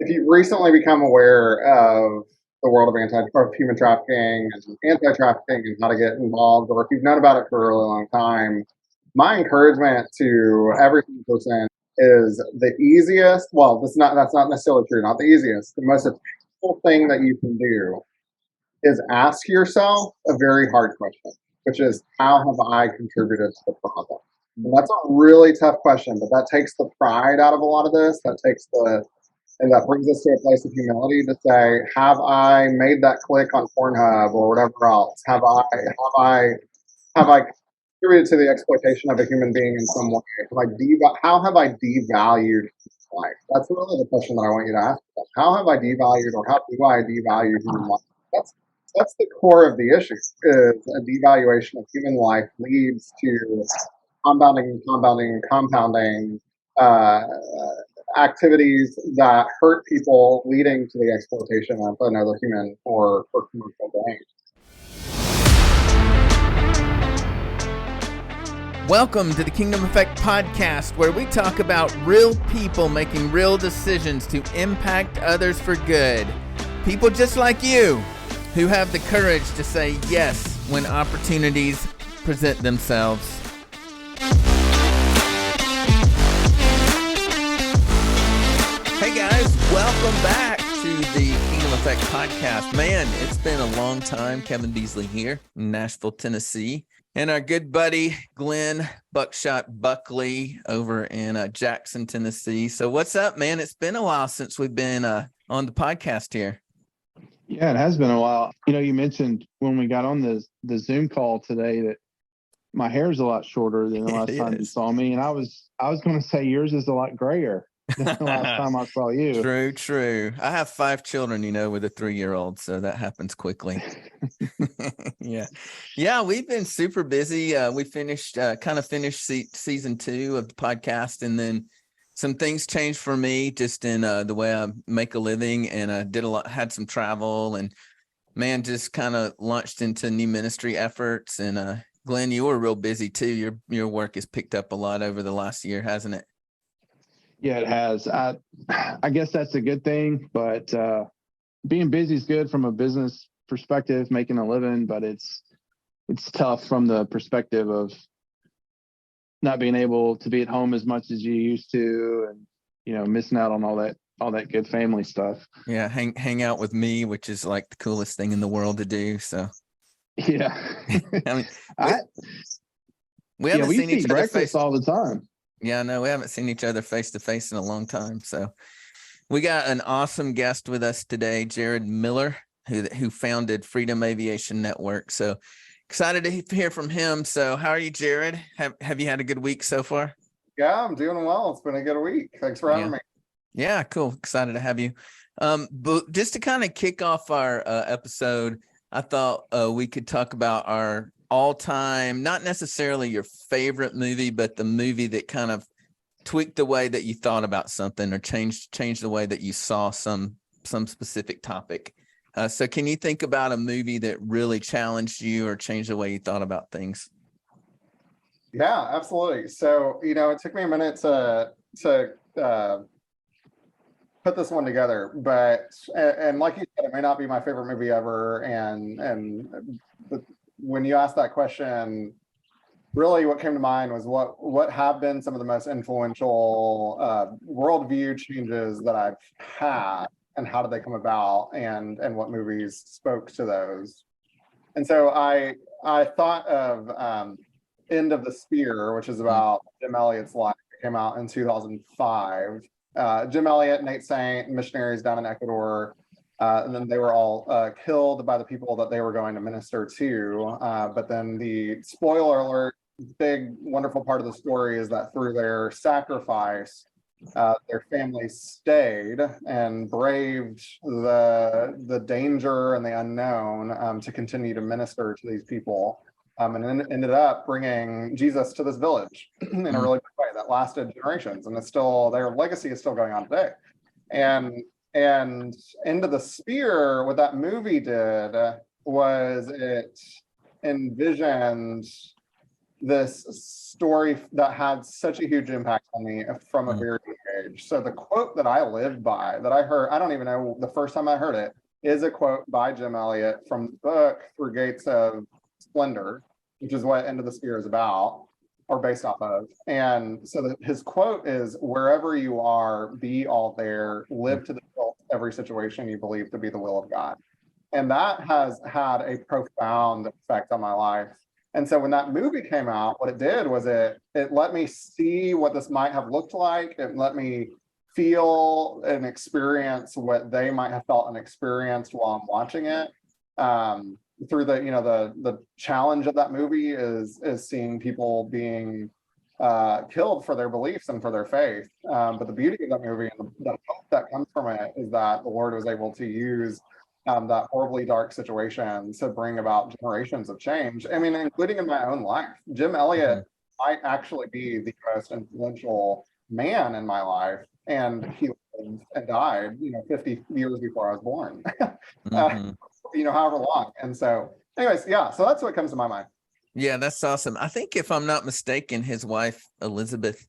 if you recently become aware of the world of human trafficking and anti-trafficking and how to get involved, or if you've known about it for a really long time, my encouragement to every single person is the easiest. Well, that's not necessarily true. Not the easiest. The most effective thing that you can do is ask yourself a very hard question, which is, how have I contributed to the problem? And that's a really tough question, but that takes the pride out of a lot of this. And that brings us to a place of humility to say, have I made that click on Pornhub or whatever else? Have I contributed to the exploitation of a human being in some way? How have I devalued life? That's really the question that I want you to ask yourself. How have I devalued, or how do I devalue human life? That's that's the core of the issue. Is a devaluation of human life leads to compounding uh, activities that hurt people, leading to the exploitation of another human for commercial gain. Welcome to the Kingdom Effect podcast, where we talk about real people making real decisions to impact others for good. People just like you who have the courage to say yes when opportunities present themselves. Hey guys, welcome back to the Kingdom Effect podcast. Man, it's been a long time. Kevin Beasley here in Nashville, Tennessee. And our good buddy, Glenn Buckshot Buckley over in Jackson, Tennessee. So what's up, man? It's been a while since we've been on the podcast here. Yeah, it has been a while. You know, you mentioned when we got on the Zoom call today that my hair's a lot shorter than the last time you saw me. And I was going to say yours is a lot grayer than the last time I saw you. True. I have 5 children, with a 3-year-old, so that happens quickly. Yeah, we've been super busy. We finished season 2 of the podcast, and then some things changed for me just in the way I make a living, and I had some travel, and man, just kind of launched into new ministry efforts. And Glenn, you were real busy too. Your work has picked up a lot over the last year, hasn't it? Yeah, it has. I guess that's a good thing, but being busy is good from a business perspective, making a living, but it's tough from the perspective of not being able to be at home as much as you used to, and missing out on all that good family stuff. Yeah, hang out with me, which is like the coolest thing in the world to do. So yeah. I mean, we seen each other breakfast all the time. Yeah, no, we haven't seen each other face to face in a long time. So we got an awesome guest with us today, Jared Miller, who founded Freedom Aviation Network. So excited to hear from him. So how are you, Jared? Have you had a good week so far? Yeah, I'm doing well. It's been a good week. Thanks for having me. Yeah, cool. Excited to have you. But just to kind of kick off our episode, I thought we could talk about our all-time, not necessarily your favorite movie, but the movie that kind of tweaked the way that you thought about something, or changed the way that you saw some specific topic. So can you think about a movie that really challenged you or changed the way you thought about things? Yeah, absolutely. So, it took me a minute to put this one together, but like you said, it may not be my favorite movie ever. But when you asked that question, really what came to mind was what have been some of the most influential worldview changes that I've had, and how did they come about, and what movies spoke to those. And so I thought of End of the Spear, which is about Jim Elliot's life. It came out in 2005. Jim Elliot, Nate Saint, missionaries down in Ecuador, and then they were all killed by the people that they were going to minister to. But then the spoiler alert, big wonderful part of the story is that through their sacrifice, their family stayed and braved the danger and the unknown to continue to minister to these people. And then ended up bringing Jesus to this village in a really big way that lasted generations, and their legacy is still going on today. And End of the Spear, what that movie did was it envisioned this story that had such a huge impact on me from a very young age. So the quote that I live by, that I heard, I don't even know the first time I heard it, is a quote by Jim Elliott from the book Through Gates of Splendor, which is what End of the Sphere is about, or based off of. And so his quote is, wherever you are, be all there, live to the full every situation you believe to be the will of God. And that has had a profound effect on my life. And so when that movie came out, what it did was it let me see what this might have looked like. It let me feel and experience what they might have felt and experienced while I'm watching it. Through the, you know, the challenge of that movie is seeing people being killed for their beliefs and for their faith. But the beauty of that movie and the hope that comes from it is that the Lord was able to use that horribly dark situation to bring about generations of change. I mean, including in my own life. Jim Elliott might actually be the most influential man in my life, and he lived and died, you know, 50 years before I was born. You know, however long. And so, anyways, yeah. So that's what comes to my mind. Yeah, that's awesome. I think if I'm not mistaken, his wife Elizabeth,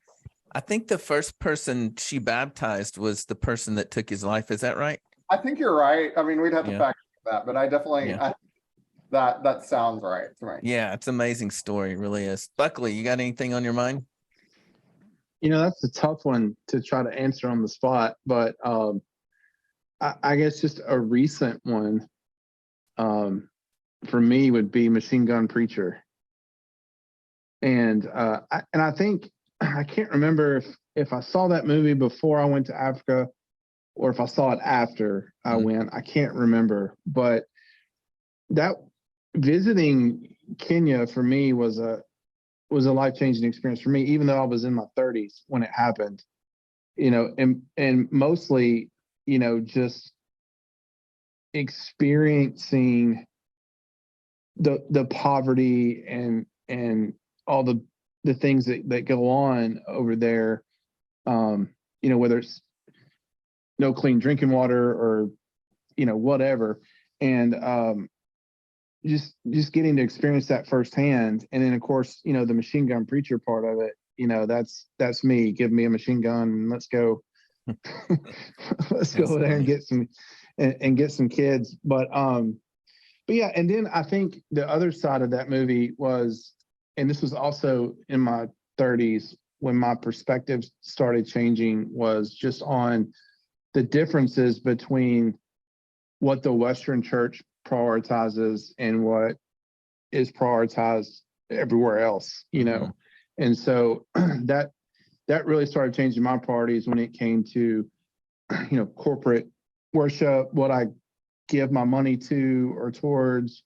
I think the first person she baptized was the person that took his life. Is that right? I think you're right. I mean, we'd have to fact check that, but I definitely that sounds right to me. Yeah, it's an amazing story. It really is. Buckley, you got anything on your mind? You know, that's a tough one to try to answer on the spot, but I guess just a recent one for me would be Machine Gun Preacher. And I think, I can't remember if I saw that movie before I went to Africa or if I saw it after I went. I can't remember, but that visiting Kenya for me was a life-changing experience for me, even though I was in my 30s when it happened, you know, and mostly, you know, just experiencing the poverty and all the things that go on over there, you know, whether it's no clean drinking water or, you know, whatever. And just getting to experience that firsthand. And then of course, you know, the machine gun preacher part of it, you know, that's me. Give me a machine gun and let's go. Let's go over there and get some kids. But yeah, and then I think the other side of that movie was, and this was also in my 30s when my perspective started changing, was just on the differences between what the Western church prioritizes and what is prioritized everywhere else, you know. And so that really started changing my priorities when it came to, you know, corporate worship, what I give my money to or towards,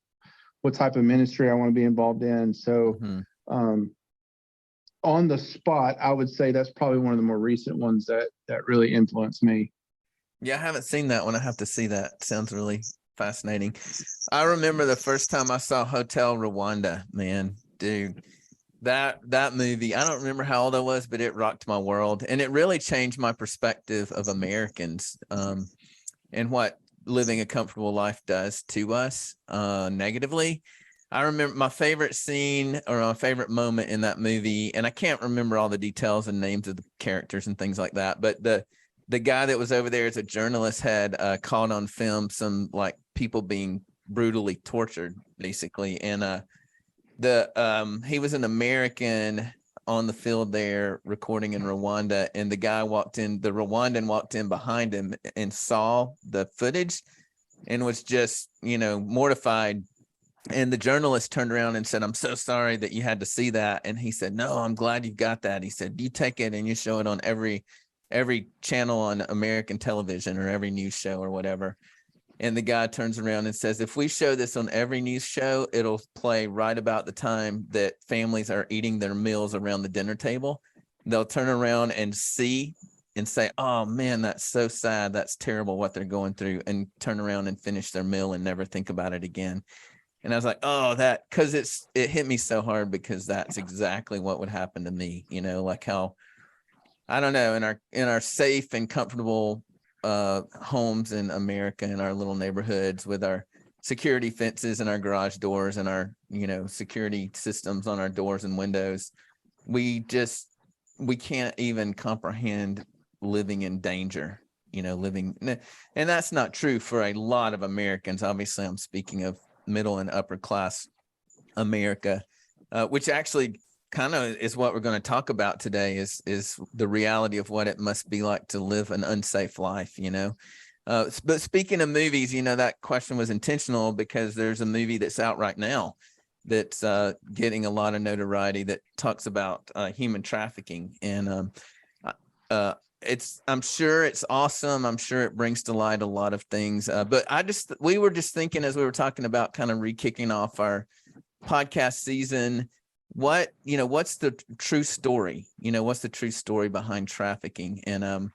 what type of ministry I want to be involved in. So on the spot, I would say that's probably one of the more recent ones that really influenced me. Yeah, I haven't seen that one. I have to see that. Sounds really fascinating. I remember the first time I saw Hotel Rwanda, man, dude, that movie, I don't remember how old I was, but it rocked my world. And it really changed my perspective of Americans and what living a comfortable life does to us negatively. I remember my favorite scene or my favorite moment in that movie, and I can't remember all the details and names of the characters and things like that, but the guy that was over there as a journalist had caught on film some like people being brutally tortured, basically. And he was an American on the field there recording in Rwanda, and the Rwandan walked in behind him and saw the footage and was just, you know, mortified. And the journalist turned around and said, "I'm so sorry that you had to see that." And he said, "No, I'm glad you've got that." He said, "You take it and you show it on every channel on American television or every news show or whatever." And the guy turns around and says, "If we show this on every news show, it'll play right about the time that families are eating their meals around the dinner table. They'll turn around and see and say, 'Oh man, that's so sad. That's terrible what they're going through,' and turn around and finish their meal and never think about it again." And I was like, "Oh, because it hit me so hard, because that's exactly what would happen to me, you know, like how, I don't know, in our safe and comfortable homes in America, in our little neighborhoods with our security fences and our garage doors and our, you know, security systems on our doors and windows, we can't even comprehend living in danger, and that's not true for a lot of Americans. Obviously, I'm speaking of middle and upper class America, which actually kind of is what we're going to talk about today is the reality of what it must be like to live an unsafe life, but speaking of movies, that question was intentional because there's a movie that's out right now that's getting a lot of notoriety that talks about human trafficking. And I'm sure it's awesome. I'm sure it brings to light a lot of things. But we were just thinking as we were talking about kind of re-kicking off our podcast season, what's the true story? What's the true story behind trafficking? And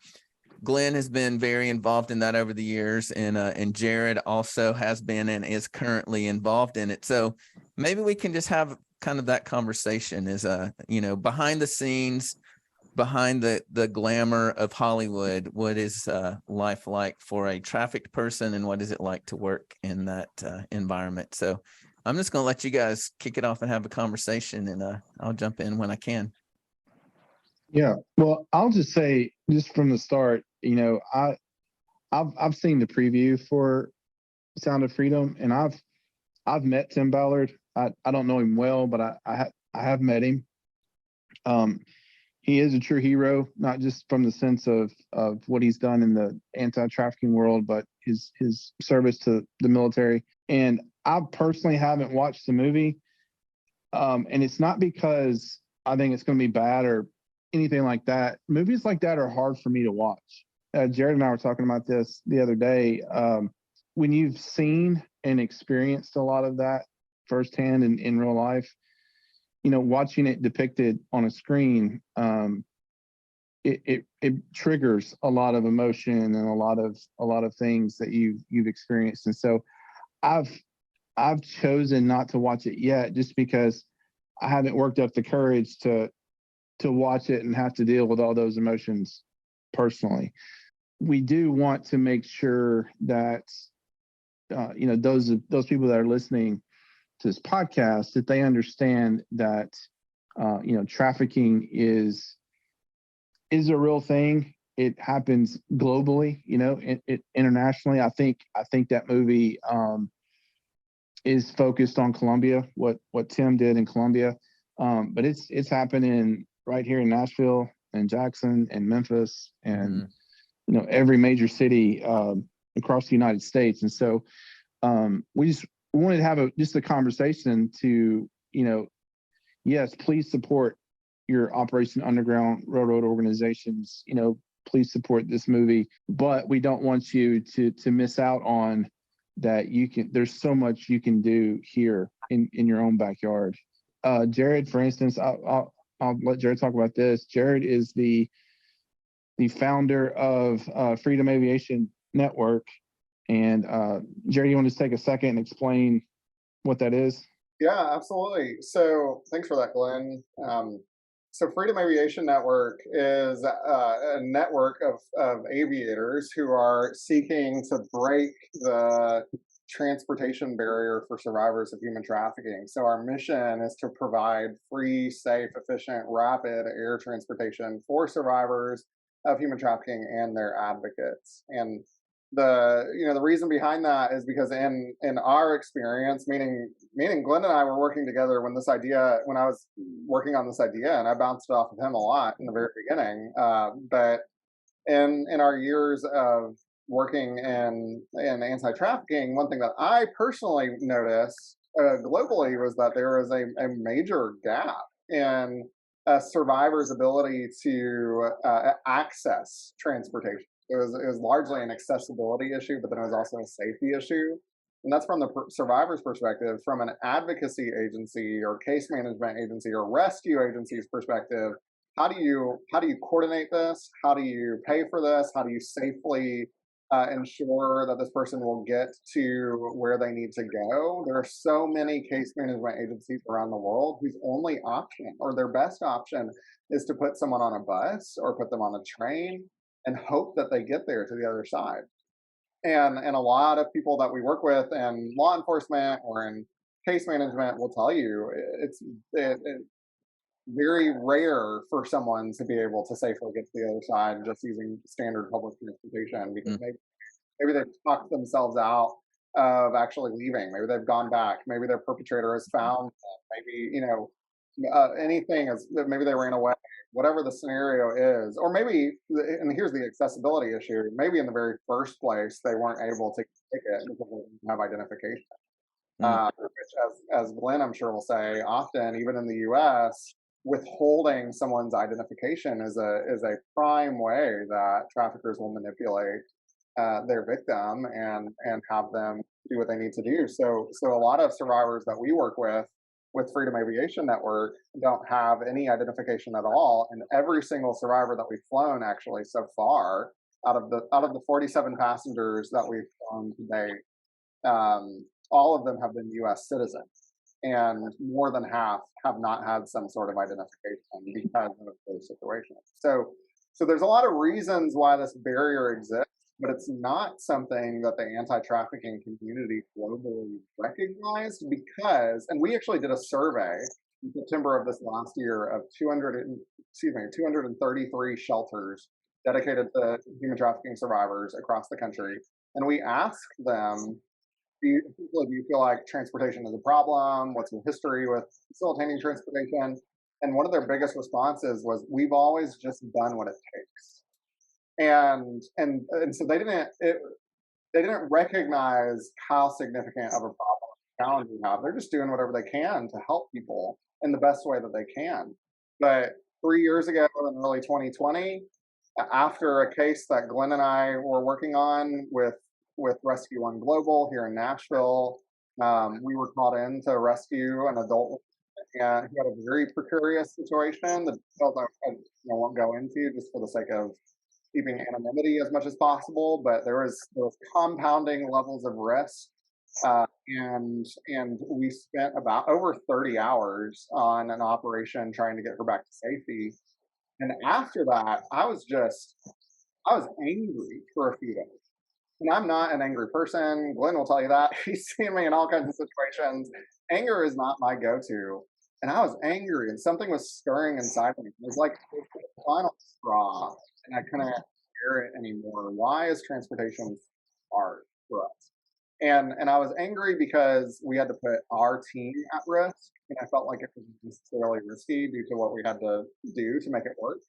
Glenn has been very involved in that over the years, and Jared also has been and is currently involved in it. So maybe we can just have kind of that conversation is, behind the scenes, behind the glamour of Hollywood, what is life like for a trafficked person, and what is it like to work in that environment? So I'm just going to let you guys kick it off and have a conversation, and I'll jump in when I can. Yeah. Well, I'll just say, just from the start, I've seen the preview for Sound of Freedom, and I've met Tim Ballard. I don't know him well, but I have met him. He is a true hero, not just from the sense of what he's done in the anti-trafficking world, but his service to the military. And I personally haven't watched the movie, and it's not because I think it's going to be bad or anything like that. Movies like that are hard for me to watch. Jared and I were talking about this the other day. When you've seen and experienced a lot of that firsthand in real life, watching it depicted on a screen, it triggers a lot of emotion and a lot of things that you've experienced. And so I've chosen not to watch it yet, just because I haven't worked up the courage to watch it and have to deal with all those emotions personally. We do want to make sure that those people that are listening to this podcast, that they understand that trafficking is a real thing. It happens globally, it internationally. I think that movie is focused on Colombia, what Tim did in Colombia, but it's happening right here in Nashville and Jackson and Memphis and every major city across the United States. And so we wanted to have a conversation to, yes, please support your Operation Underground Railroad organizations. Please support this movie, but we don't want you to miss out on that. There's so much you can do here in your own backyard. Jared, for instance, I'll let Jared talk about this. Jared is the founder of Freedom Aviation Network. And Jared, you want to take a second and explain what that is? Yeah, absolutely. So thanks for that, Glenn. So Freedom Aviation Network is a network of aviators who are seeking to break the transportation barrier for survivors of human trafficking. So our mission is to provide free, safe, efficient, rapid air transportation for survivors of human trafficking and their advocates. And the reason behind that is because in our experience, meaning Glenn and I were working together when I was working on this idea, and I bounced it off of him a lot in the very beginning. But in our years of working in anti-trafficking, one thing that I personally noticed globally was that there was a major gap in a survivor's ability to access transportation. It was largely an accessibility issue, but then it was also a safety issue. And that's from the survivor's perspective. From an advocacy agency or case management agency or rescue agency's perspective, how do you coordinate this? How do you pay for this? How do you safely ensure that this person will get to where they need to go? There are so many case management agencies around the world whose only option or their best option is to put someone on a bus or put them on a train and hope that they get there to the other side. And a lot of people that we work with in law enforcement or in case management will tell you very rare for someone to be able to safely get to the other side just using standard public transportation, because maybe they've talked themselves out of actually leaving. Maybe they've gone back. Maybe their perpetrator has found them. Maybe, anything is, maybe they ran away, whatever the scenario is. Or maybe, and here's the accessibility issue, maybe in the very first place, they weren't able to take it because they didn't have identification. Which, as Glenn, I'm sure will say, often, even in the U.S., withholding someone's identification is a prime way that traffickers will manipulate their victim and have them do what they need to do. So a lot of survivors that we work with Freedom Aviation Network don't have any identification at all, and every single survivor that we've flown actually so far, out of the 47 passengers that we've flown today, all of them have been U.S. citizens, and more than half have not had some sort of identification because of those situations. So there's a lot of reasons why this barrier exists, but it's not something that the anti-trafficking community globally recognized, because, and we actually did a survey in September of this last year of 233 shelters dedicated to human trafficking survivors across the country. And we asked them, do you feel like transportation is a problem? What's your history with facilitating transportation? And one of their biggest responses was, we've always just done what it takes. And so they didn't recognize how significant of a problem, challenge we have. They're just doing whatever they can to help people in the best way that they can. But 3 years ago, in early 2020, after a case that Glenn and I were working on with Rescue One Global here in Nashville, we were called in to rescue an adult, and he had a very precarious situation. The details I won't go into just for the sake of keeping anonymity as much as possible, but there was compounding levels of risk, and we spent about over 30 hours on an operation trying to get her back to safety. And after that, I was angry for a few days. And I'm not an angry person. Glenn will tell you that. He's seen me in all kinds of situations. Anger is not my go-to. And I was angry, and something was stirring inside me. It was like the final straw, and I couldn't bear it anymore. Why is transportation hard for us? And I was angry because we had to put our team at risk, and I felt like it was necessarily risky due to what we had to do to make it work.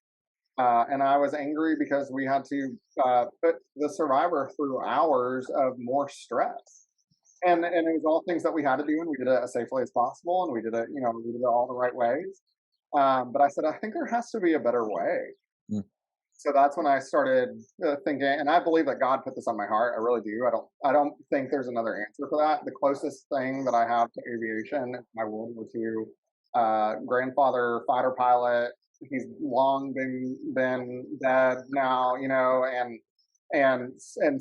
And I was angry because we had to put the survivor through hours of more stress. And it was all things that we had to do, and we did it as safely as possible, and we did it all the right ways. But I said, I think there has to be a better way. Mm. So that's when I started thinking, and I believe that God put this on my heart. I really do. I don't think there's another answer for that. The closest thing that I have to aviation is my World War II grandfather, fighter pilot. He's long been dead now, and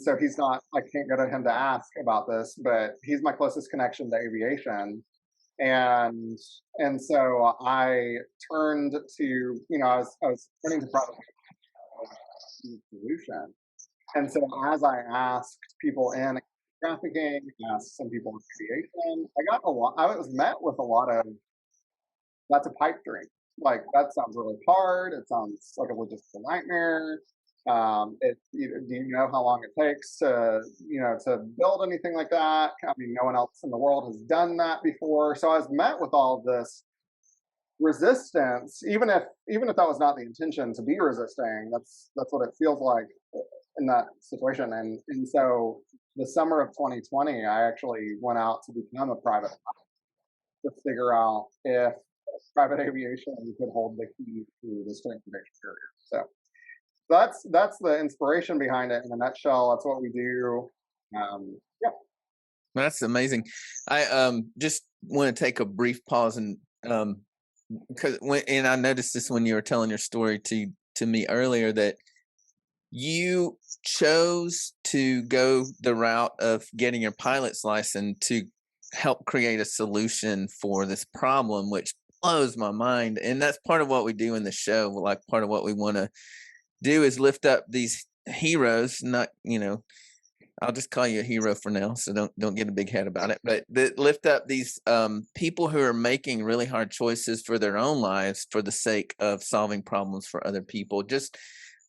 so he's not, I can't go to him to ask about this, but he's my closest connection to aviation. And so I turned to, I was turning to private solution. And so as I asked people in trafficking, asked some people in aviation, I was met with a lot of, that's a pipe dream. Like, that sounds really hard. It sounds like a logistical nightmare. Do you know how long it takes to build anything like that? I mean, no one else in the world has done that before. So I was met with all of this resistance, even if that was not the intention to be resisting. That's what it feels like in that situation. And so the summer of 2020, I actually went out to become a private pilot to figure out if private aviation could hold the key to this transportation barrier. So that's the inspiration behind it in a nutshell. That's what we do. Yeah. That's amazing. I just want to take a brief pause and I noticed this when you were telling your story to me earlier, that you chose to go the route of getting your pilot's license to help create a solution for this problem, which blows my mind. And that's part of what we do in the show. Like, part of what we want to do is lift up these heroes, not I'll just call you a hero for now, so don't get a big head about it. But that lift up these people who are making really hard choices for their own lives for the sake of solving problems for other people. Just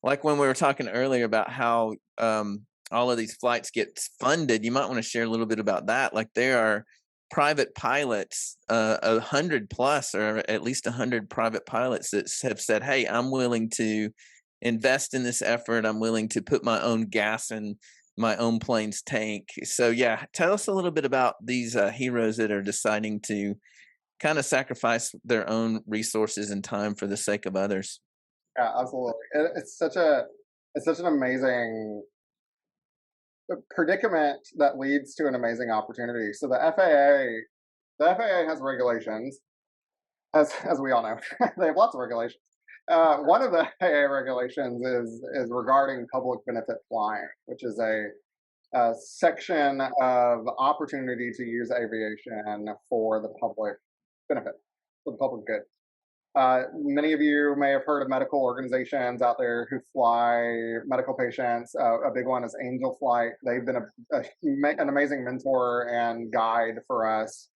like when we were talking earlier about how all of these flights get funded, you might want to share a little bit about that. Like there are private pilots, 100 plus, or at least 100 private pilots that have said, "Hey, I'm willing to invest in this effort. I'm willing to put my own gas in my own plane's tank." So yeah, tell us a little bit about these heroes that are deciding to kind of sacrifice their own resources and time for the sake of others. Yeah, absolutely. It's such an amazing predicament that leads to an amazing opportunity. So the FAA has regulations, as we all know. They have lots of regulations. One of the FAA regulations is regarding public benefit flying, which is a section of opportunity to use aviation for the public benefit, for the public good. Many of you may have heard of medical organizations out there who fly medical patients. A big one is Angel Flight. They've been an amazing mentor and guide for us.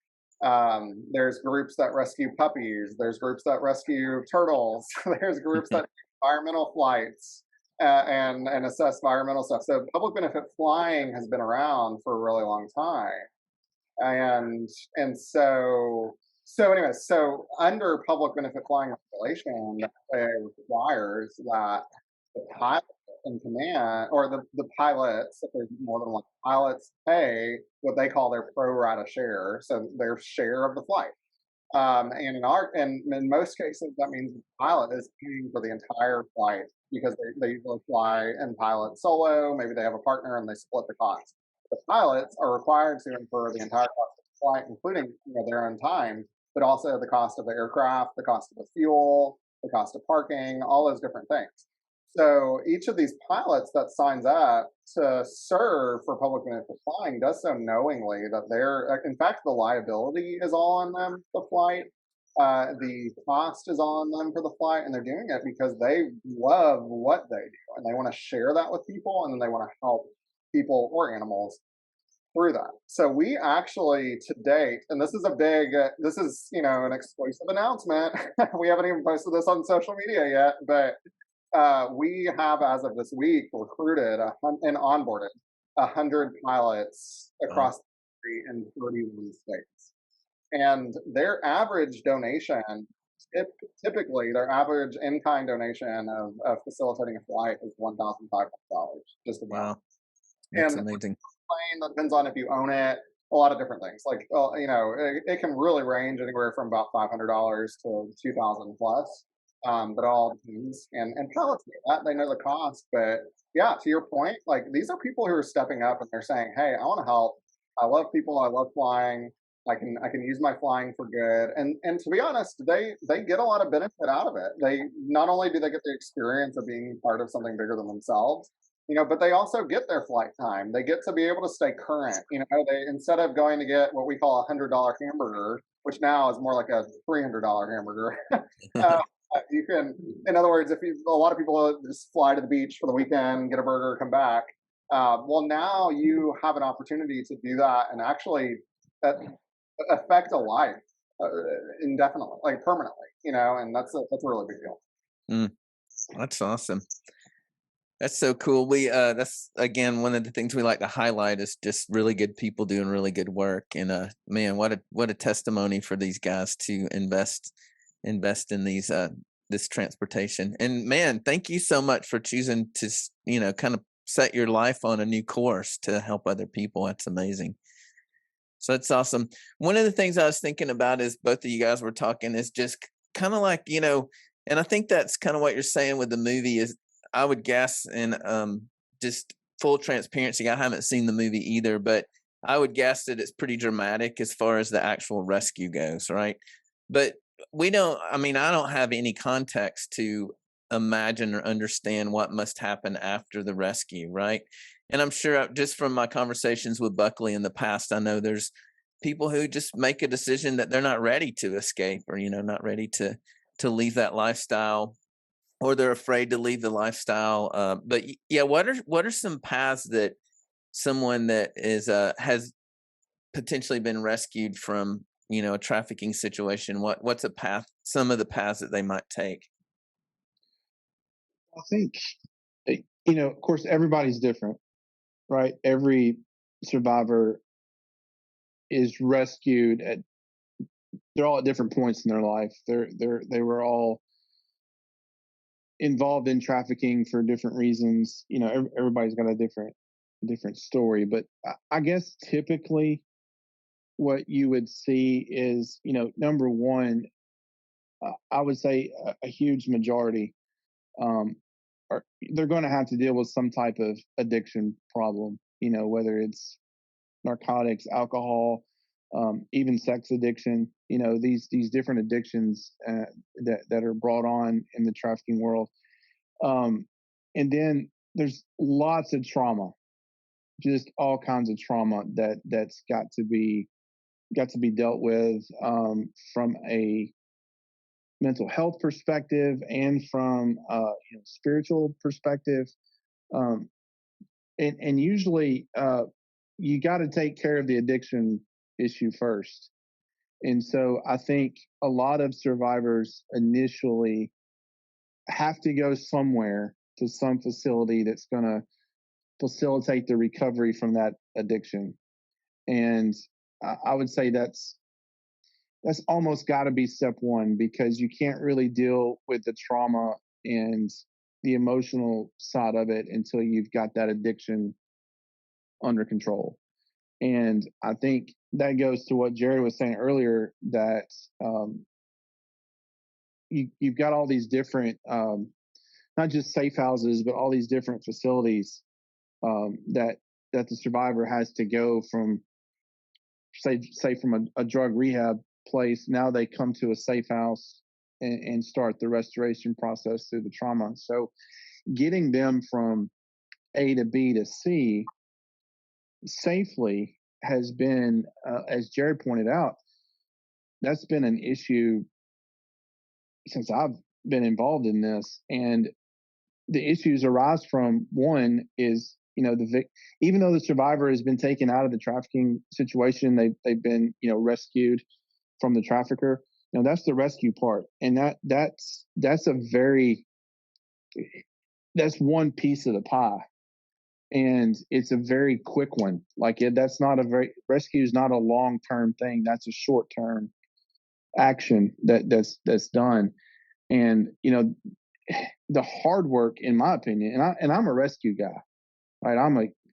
There's groups that rescue puppies. There's groups that rescue turtles. There's groups that do environmental flights and assess environmental stuff. So public benefit flying has been around for a really long time, and so under public benefit flying regulation, the FAA requires that the pilot in command, or the pilots, if there's more than one pilots, pay what they call their pro rata share, so their share of the flight. And in most cases, that means the pilot is paying for the entire flight because they usually fly and pilot solo. Maybe they have a partner and they split the cost. The pilots are required to incur the entire cost of the flight, including their own time, but also the cost of the aircraft, the cost of the fuel, the cost of parking, all those different things. So each of these pilots that signs up to serve for public benefit flying does so knowingly that in fact, the liability is all on them, the flight. The cost is all on them for the flight, and they're doing it because they love what they do and they want to share that with people, and then they want to help people or animals through that. So we actually, to date, and this is an exclusive announcement. We haven't even posted this on social media yet, but we have, as of this week, recruited and onboarded 100 pilots across the country in 31 states. And their average donation, typically their average in-kind donation of facilitating a flight is $1,500, just about. Wow, that's and amazing. Plane, that depends on if you own it, a lot of different things. Like, it can really range anywhere from about $500 to 2,000 plus. But all depends. And pilots know that, they know the cost. But yeah, to your point, like these are people who are stepping up and they're saying, "Hey, I want to help. I love people. I love flying. I can use my flying for good." And to be honest, they get a lot of benefit out of it. They not only do they get the experience of being part of something bigger than themselves, but they also get their flight time. They get to be able to stay current. They, instead of going to get what we call $100 hamburger, which now is more like a $300 hamburger. You can, in other words, a lot of people just fly to the beach for the weekend, get a burger, come back. Well, now you have an opportunity to do that and actually affect a life indefinitely, like permanently. And that's a really big deal. That's awesome. That's so cool. That's again one of the things we like to highlight is just really good people doing really good work. And man, what a testimony for these guys to invest in these this transportation. And man, thank you so much for choosing to kind of set your life on a new course to help other people. That's amazing. So that's awesome. One of the things I was thinking about as both of you guys were talking is just kind of like, and I think that's kind of what you're saying with the movie is, I would guess, and just full transparency, I haven't seen the movie either, but I would guess that it's pretty dramatic as far as the actual rescue goes, right? But I don't have any context to imagine or understand what must happen after the rescue, right? And I'm sure just from my conversations with Buckley in the past, I know there's people who just make a decision that they're not ready to escape or, not ready to leave that lifestyle, or they're afraid to leave the lifestyle. But yeah, what are some paths that someone that is has potentially been rescued from, a trafficking situation? What's a path, some of the paths that they might take? I think, of course, everybody's different, right? Every survivor is rescued they're all at different points in their life. They were all involved in trafficking for different reasons. Everybody's got a different story, but I guess typically what you would see is, number one, I would say a huge majority, they're going to have to deal with some type of addiction problem, whether it's narcotics, alcohol, even sex addiction, these different addictions that are brought on in the trafficking world. And then there's lots of trauma, just all kinds of trauma that's got to be dealt with, from a mental health perspective and from spiritual perspective. And usually you got to take care of the addiction issue first. And so I think a lot of survivors initially have to go somewhere to some facility that's going to facilitate the recovery from that addiction. And I would say that's almost got to be step one, because you can't really deal with the trauma and the emotional side of it until you've got that addiction under control. And I think that goes to what Jerry was saying earlier, that you've got all these different, not just safe houses, but all these different facilities that the survivor has to go from, say from a drug rehab place. Now they come to a safe house and start the restoration process through the trauma. So getting them from A to B to C safely has been, as Jared pointed out, that's been an issue since I've been involved in this. And the issues arise from, one is, even though the survivor has been taken out of the trafficking situation, they've been, rescued from the trafficker. That's the rescue part. And that's one piece of the pie. And it's a very quick one. Rescue is not a long-term thing. That's a short-term action that's done. And, the hard work, in my opinion, and I'm a rescue guy, right?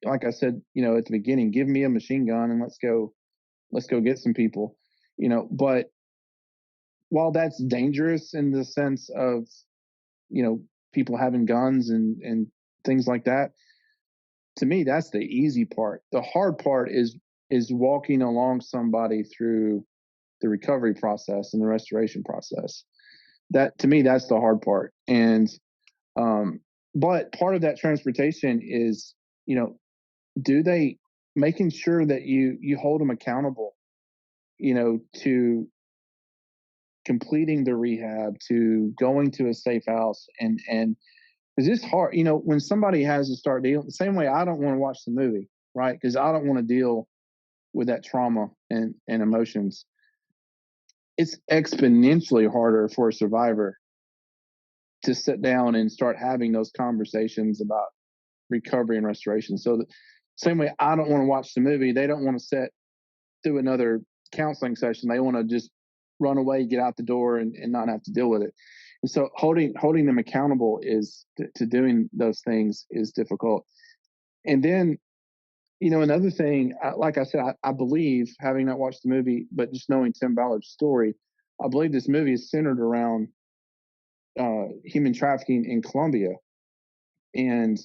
Like I said, at the beginning, give me a machine gun and let's go get some people, but while that's dangerous in the sense of, people having guns and things like that, to me, that's the easy part. The hard part is walking along somebody through the recovery process and the restoration process. That, to me, that's the hard part. And but part of that transportation is, making sure that you hold them accountable, to completing the rehab, to going to a safe house, and because it's hard, when somebody has to start dealing the same way. I don't want to watch the movie, right? Because I don't want to deal with that trauma and emotions. It's exponentially harder for a survivor to sit down and start having those conversations about recovery and restoration. So the same way I don't want to watch the movie, they don't want to sit through another counseling session. They want to just run away, get out the door, and not have to deal with it. And so holding them accountable to doing those things is difficult. And then, another thing, like I said, I believe, having not watched the movie, but just knowing Tim Ballard's story, I believe this movie is centered around human trafficking in Colombia. And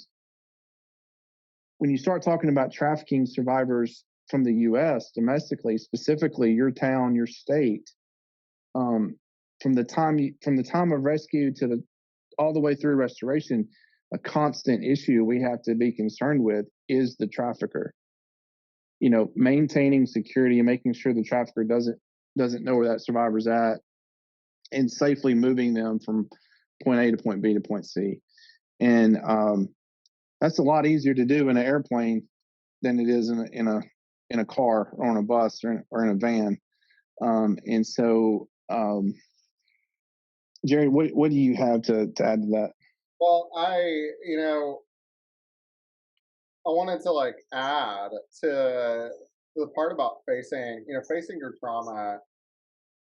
when you start talking about trafficking survivors from the U.S. domestically, specifically your town, your state, from the time of rescue to all the way through restoration, a constant issue we have to be concerned with is the trafficker. Maintaining security and making sure the trafficker doesn't know where that survivor's at, and safely moving them from point A to point B to point C. And that's a lot easier to do in an airplane than it is in a car or on a bus or in a van. And so, Jerry, what do you have to add to that? Well, I wanted to like add to the part about facing your trauma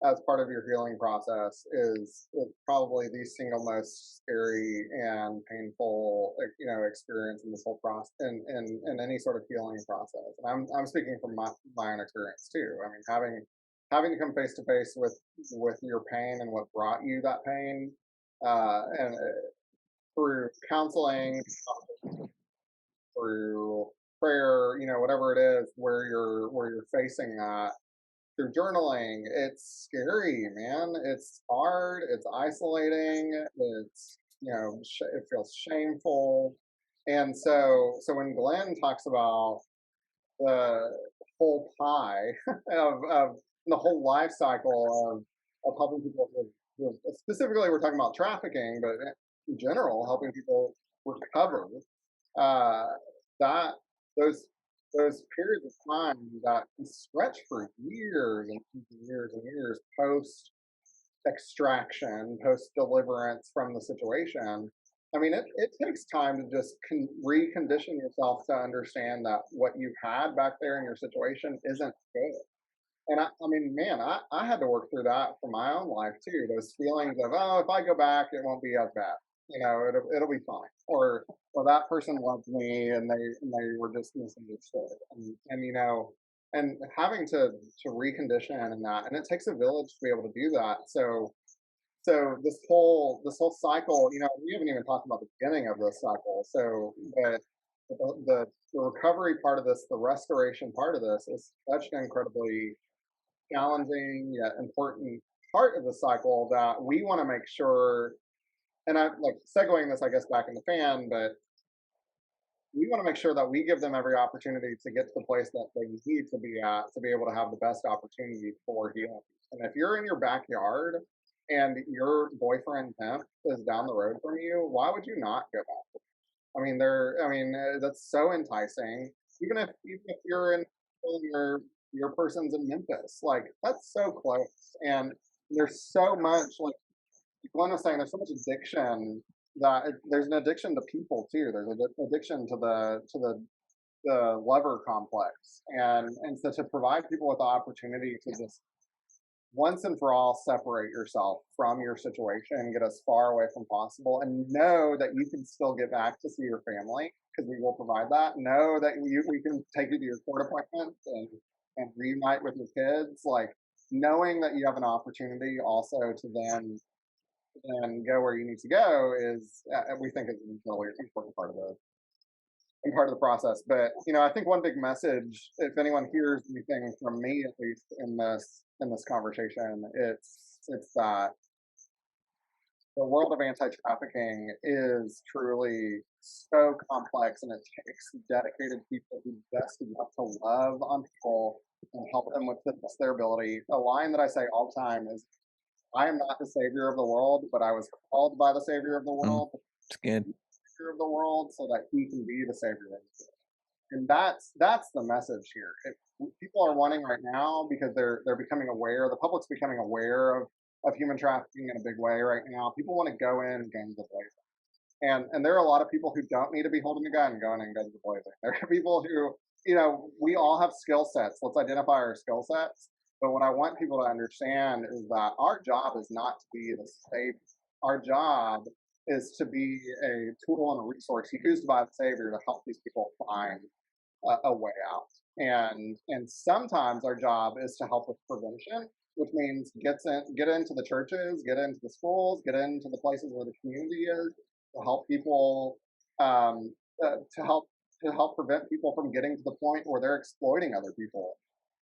as part of your healing process is probably the single most scary and painful, experience in this whole process, in any sort of healing process. And I'm speaking from my own experience too. I mean, having to come face to face with your pain and what brought you that pain, and through counseling, through prayer, whatever it is, where you're facing that through journaling. It's scary, man. It's hard. It's isolating. It feels shameful. And so when Glenn talks about the whole pie of the whole life cycle of helping people specifically we're talking about trafficking, but in general, helping people recover, uh, that those those periods of time that can stretch for years and years and years post extraction, post deliverance from the situation. I mean, it takes time to just recondition yourself to understand that what you had back there in your situation isn't good. And I mean, man, I had to work through that for my own life too. Those feelings of, oh, if I go back, it won't be as bad. It'll be fine. Or that person loved me and they were just misunderstood. And having to recondition and that, and it takes a village to be able to do that. So this whole cycle, we haven't even talked about the beginning of this cycle. So, but the recovery part of this, the restoration part of this, is such an incredibly challenging yet important part of the cycle that we want to make sure. And I like segueing this, I guess, back in the fan, but we want to make sure that we give them every opportunity to get to the place that they need to be at to be able to have the best opportunity for healing. And if you're in your backyard and your boyfriend pimp is down the road from you, why would you not go back? That's so enticing. Even if you're in your person's in Memphis, like that's so close. And there's so much, like Glenn was saying, there's so much addiction that there's an addiction to people too. There's an addiction to the lover complex, and so to provide people with the opportunity to just once and for all separate yourself from your situation, get as far away from possible, and know that you can still get back to see your family because we will provide that. Know that we can take you to your court appointments and reunite with your kids. Like knowing that you have an opportunity also to then go where you need to go is we think is a really important part of the process. But I think one big message, if anyone hears anything from me, at least in this conversation, it's that the world of anti-trafficking is truly so complex, and it takes dedicated people who just want to love on people and help them with their ability. A line that I say all the time is, I am not the savior of the world, but I was called by the savior of the world. It's good. Of the world so that he can be the savior of the world. And that's the message here. People are wanting right now because they're becoming aware, the public's becoming aware of human trafficking in a big way right now. People want to go in guns blazing. And there are a lot of people who don't need to be holding a gun going in guns blazing. There are people who, we all have skill sets. Let's identify our skill sets. But what I want people to understand is that our job is not to be the savior. Our job is to be a tool and a resource used by the Savior to help these people find a way out. And sometimes our job is to help with prevention, which means get into the churches, get into the schools, get into the places where the community is, to help people, to help prevent people from getting to the point where they're exploiting other people.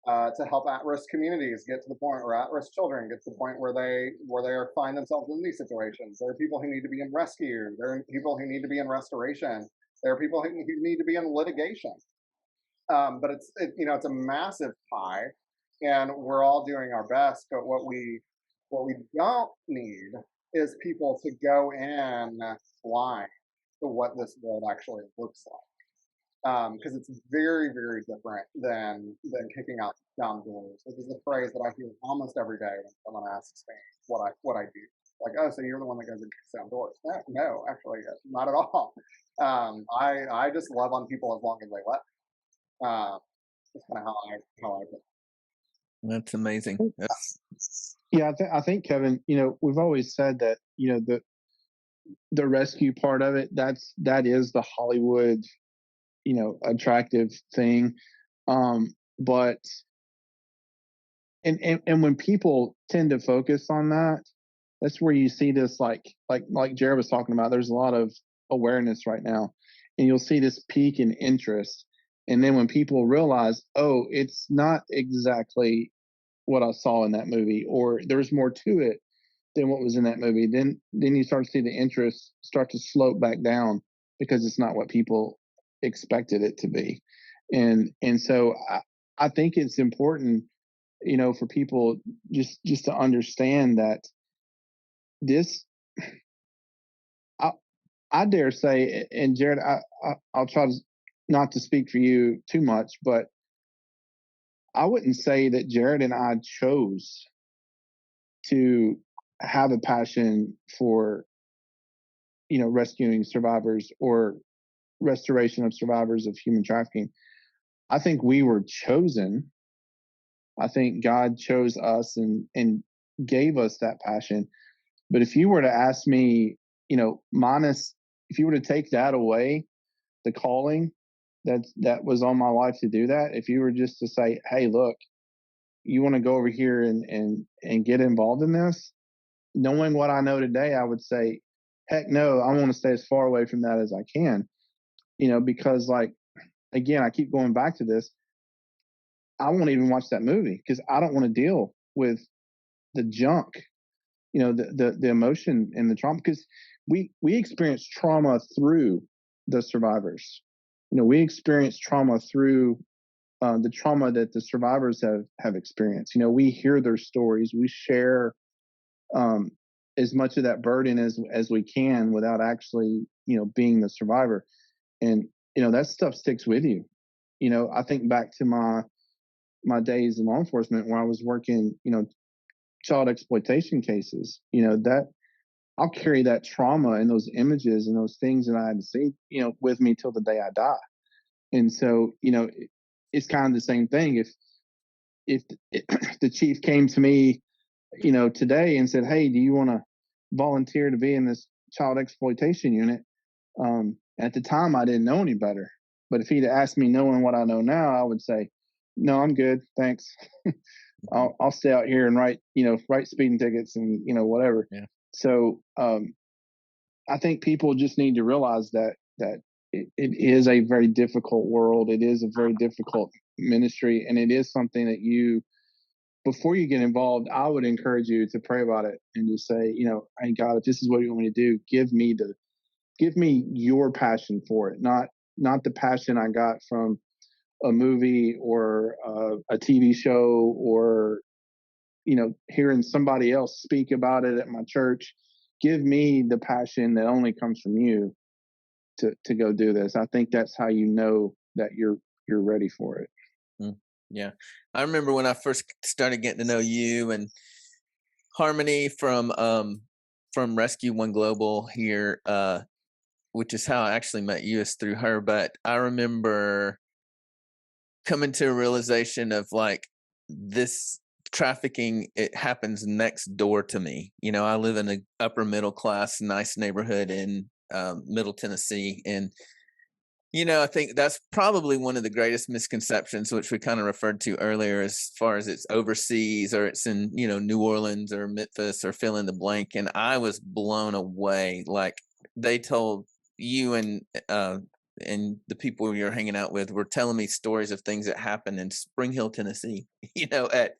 To help at-risk communities get to the point, or at-risk children get to the point where they find themselves in these situations. There are people who need to be in rescue. There are people who need to be in restoration. There are people who need to be in litigation. But it's a massive pie, and we're all doing our best. But what we don't need is people to go in blind to what this world actually looks like. because it's very, very different than kicking out down doors, which is the phrase that I hear almost every day when someone asks me what I do. Like, oh, so you're the one that goes and kicks down doors? No, actually, not at all. I just love on people as long as they let me. That's kind of how I put it. That's amazing. That's Yeah, I think Kevin, we've always said that, the rescue part of it, that is the Hollywood, attractive thing. But and when people tend to focus on that, that's where you see this, like Jared was talking about, there's a lot of awareness right now, and you'll see this peak in interest. And then when people realize, oh, it's not exactly what I saw in that movie, or there's more to it than what was in that movie, then you start to see the interest start to slope back down because it's not what people expected it to be. And so I think it's important, for people just to understand that this, I dare say, and Jared, I'll try to not to speak for you too much, but I wouldn't say that Jared and I chose to have a passion for, rescuing survivors or restoration of survivors of human trafficking. I think we were chosen. I think God chose us and gave us that passion. But if you were to ask me, if you were to take that away, the calling that was on my life to do that, if you were just to say, hey, look, you want to go over here and get involved in this, knowing what I know today, I would say, heck no, I want to stay as far away from that as I can, because again, I keep going back to this. I won't even watch that movie because I don't want to deal with the junk, the emotion and the trauma, because we experience trauma through the survivors. We experience trauma through the trauma that the survivors have experienced. We hear their stories, we share as much of that burden as we can without actually, being the survivor. And, that stuff sticks with you. I think back to my days in law enforcement where I was working, child exploitation cases, that I'll carry that trauma and those images and those things that I had to see, with me till the day I die. And so, it's kind of the same thing. If the chief came to me, today and said, hey, do you want to volunteer to be in this child exploitation unit? At the time, I didn't know any better. But if he'd asked me knowing what I know now, I would say, no, I'm good. Thanks. I'll stay out here and write speeding tickets and, whatever. Yeah. So I think people just need to realize that it is a very difficult world. It is a very difficult ministry. And it is something that before you get involved, I would encourage you to pray about it and just say, hey, God, if this is what you want me to do, give me your passion for it, not the passion I got from a movie or a TV show or, hearing somebody else speak about it at my church. Give me the passion that only comes from you to go do this. I think that's how you know that you're ready for it. Yeah. I remember when I first started getting to know you and Harmony from Rescue One Global here, which is how I actually met you, is through her. But I remember coming to a realization of this trafficking, it happens next door to me. I live in an upper middle class, nice neighborhood in Middle Tennessee. And I think that's probably one of the greatest misconceptions, which we kind of referred to earlier, as far as it's overseas or it's in, New Orleans or Memphis or fill in the blank. And I was blown away. Like they told you and the people you're hanging out with were telling me stories of things that happened in Spring Hill, Tennessee, at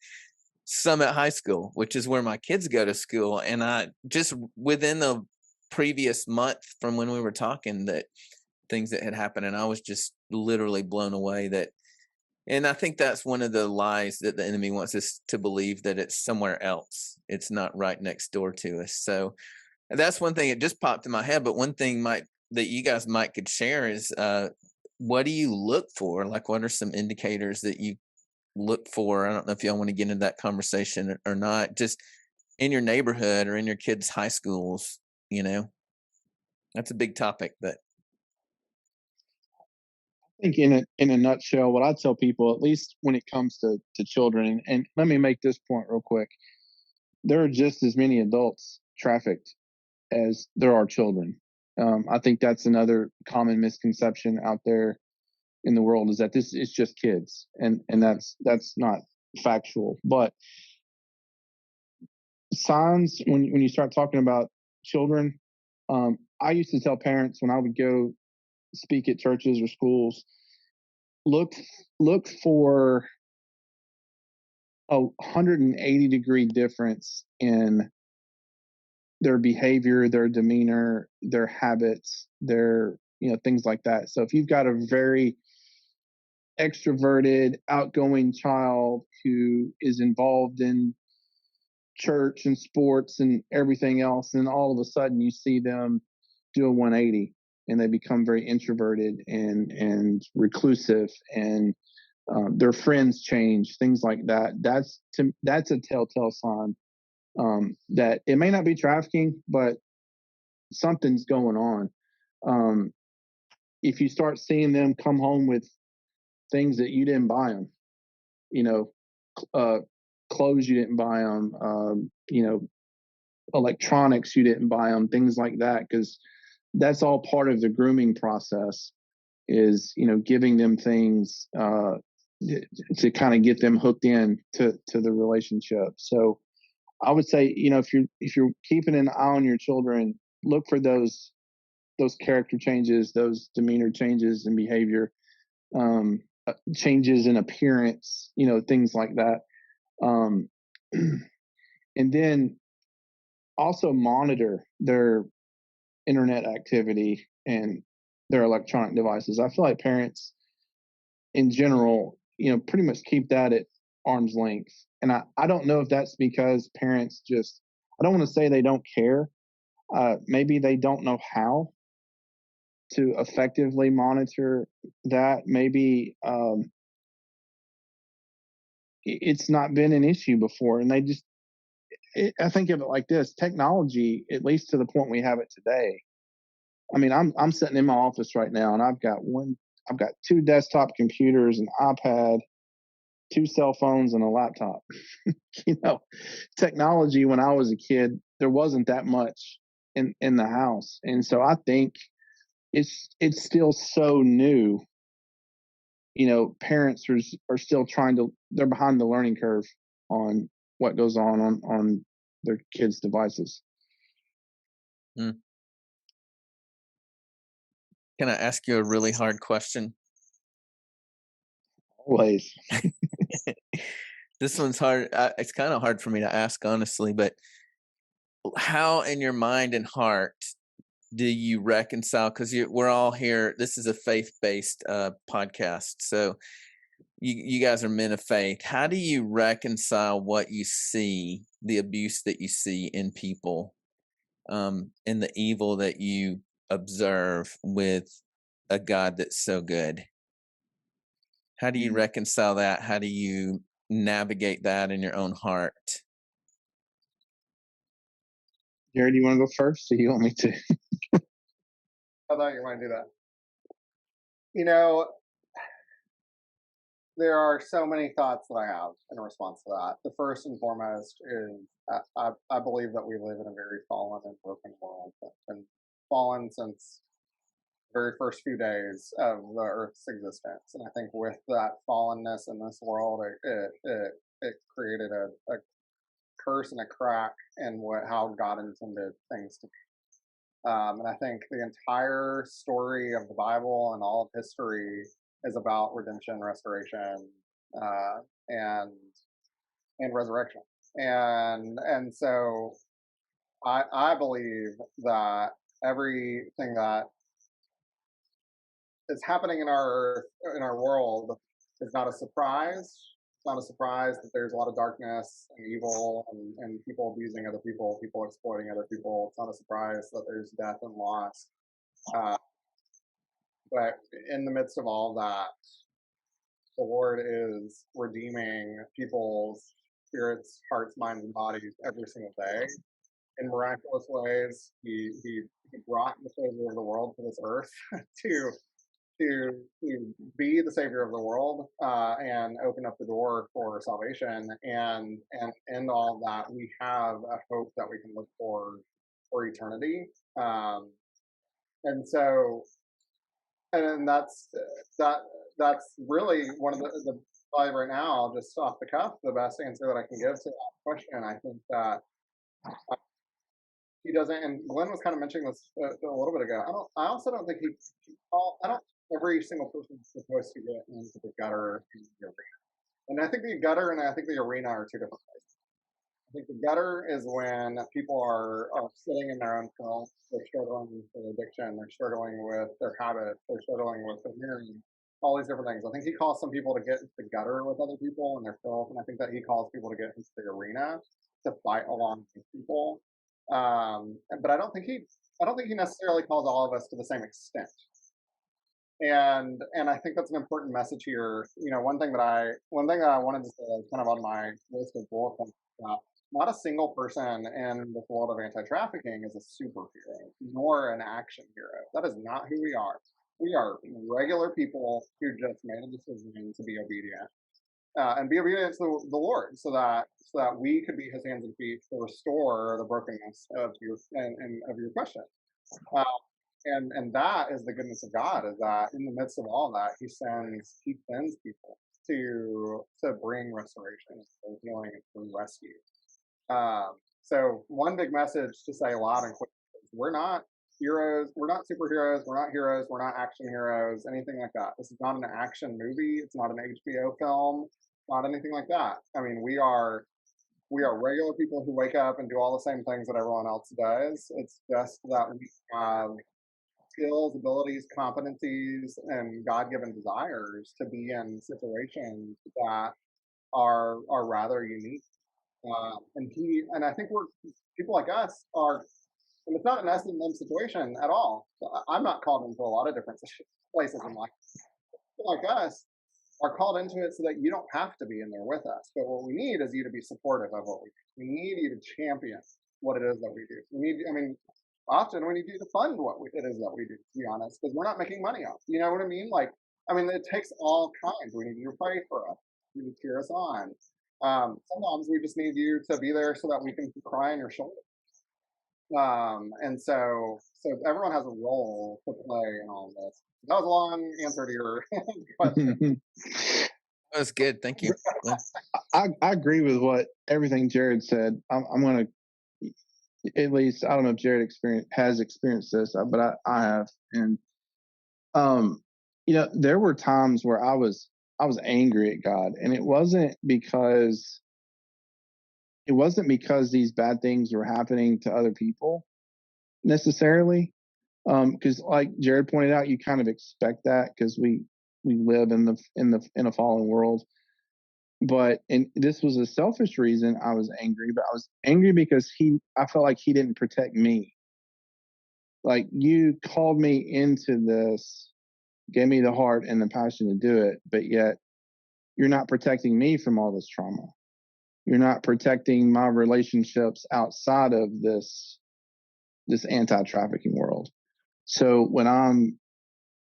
Summit High School, which is where my kids go to school. And I just within the previous month from when we were talking, that things that had happened, and I was just literally blown away and I think that's one of the lies that the enemy wants us to believe, that it's somewhere else. It's not right next door to us. So that's one thing that just popped in my head. But one thing that you guys might could share is what do you look for? Like, what are some indicators that you look for? I don't know if y'all want to get into that conversation or not, just in your neighborhood or in your kids' high schools, you know, that's a big topic, but I think in a nutshell, what I tell people, at least when it comes to children, and let me make this point real quick. There are just as many adults trafficked as there are children. I think that's another common misconception out there in the world, is that this is just kids, and that's not factual. But signs, when you start talking about children, I used to tell parents when I would go speak at churches or schools, look look for a 180-degree difference in their behavior, their demeanor, their habits, their, things like that. So if you've got a very extroverted, outgoing child who is involved in church and sports and everything else, and all of a sudden you see them do a 180 and they become very introverted and reclusive, and their friends change, things like that. That's a telltale sign that it may not be trafficking, but something's going on. If you start seeing them come home with things that you didn't buy them, you know, uh, clothes you didn't buy them, electronics you didn't buy them, things like that, because that's all part of the grooming process. Is giving them things to kind of get them hooked in to the relationship. So I would say, if you're keeping an eye on your children, look for those character changes, those demeanor changes in behavior, changes in appearance, things like that. And then also monitor their internet activity and their electronic devices. I feel like parents in general, pretty much keep that at arm's length. And I don't know if that's because parents just, I don't want to say they don't care. Maybe they don't know how to effectively monitor that. Maybe it's not been an issue before, and they just. I think of it like this: technology, at least to the point we have it today. I mean, I'm sitting in my office right now, and I've got two desktop computers, an iPad, two cell phones, and a laptop. Technology when I was a kid, there wasn't that much in the house, and so I think it's still so new. Parents are still they're behind the learning curve on what goes on their kids' devices. Can I ask you a really hard question? Always. This one's hard. It's kind of hard for me to ask, honestly, but how in your mind and heart do you reconcile? Because we're all here. This is a faith-based podcast. So you guys are men of faith. How do you reconcile what you see, the abuse that you see in people, and the evil that you observe, with a God that's so good? How do you reconcile that? How do you navigate that in your own heart? Jared, you want to go first, or you want me to? I thought you might do that. There are so many thoughts that I have in response to that. The first and foremost is I believe that we live in a very fallen and broken world that's been fallen since the very first few days of the Earth's existence. And I think with that fallenness in this world, it created a curse and a crack in how God intended things to be. And I think the entire story of the Bible and all of history is about redemption, restoration, and resurrection. And so I believe that everything that is happening in our world is not a surprise. It's not a surprise that there's a lot of darkness and evil and people abusing other people exploiting other people. It's not a surprise that there's death and loss. but in the midst of all that, the Lord is redeeming people's spirits, hearts, minds, and bodies every single day in miraculous ways. He brought the Savior of the world to this earth to to be the Savior of the world and open up the door for salvation. And in all that, we have a hope that we can look for eternity. And so, and that that's really one of the probably right now, just off the cuff, the best answer that I can give to that question. I think that he doesn't, and Glenn was kind of mentioning this a little bit ago. I also don't think I don't. Every single person is supposed to get into the gutter and the arena. And I think the gutter and I think the arena are two different places. I think the gutter is when people are sitting in their own filth. They're struggling with addiction. They're struggling with their habits. They're struggling with their marriage. All these different things. I think he calls some people to get into the gutter with other people and their filth, and I think that he calls people to get into the arena to fight along with people. But I don't think he necessarily calls all of us to the same extent. And I think that's an important message here. You know, one thing that I wanted to say kind of on my list of bullet points. Not a single person in the world of anti-trafficking is a superhero nor an action hero. That is not who we are. We are regular people who just made a decision to be obedient and be obedient to the Lord, so that we could be His hands and feet to restore the brokenness of your and of your question. Uh, and that is the goodness of God, is that in the midst of all that, He sends people to bring restoration, and healing, and rescue. So one big message to say loud and quick is we're not heroes, we're not superheroes, we're not heroes, we're not action heroes, anything like that. This is not an action movie, it's not an HBO film, not anything like that. I mean, we are regular people who wake up and do all the same things that everyone else does. It's just that we have skills, abilities, competencies, and God-given desires to be in situations that are rather unique. And I think people like us are, and it's not an us and them situation at all. I'm not called into a lot of different places in life. People like us are called into it so that you don't have to be in there with us. But what we need is you to be supportive of what we do. We need you to champion what it is that we do. Often we need you to fund what it is that we do, to be honest, because we're not making money off. You know what I mean? It takes all kinds. We need you to pray for us. You need to cheer us on. Sometimes we just need you to be there so that we can cry on your shoulder. And so everyone has a role to play in all of this. That was a long answer to your question. That was good. Thank you. I agree with everything Jared said. I'm going to, at least, I don't know if Jared has experienced this, but I have. And, there were times where I was angry at God, and it wasn't because these bad things were happening to other people necessarily. Because like Jared pointed out, you kind of expect that because we live in a fallen world. And this was a selfish reason I was angry, but I was angry because I felt like he didn't protect me. Like, you called me into this, gave me the heart and the passion to do it, but yet you're not protecting me from all this trauma. You're not protecting my relationships outside of this anti-trafficking world. So when I'm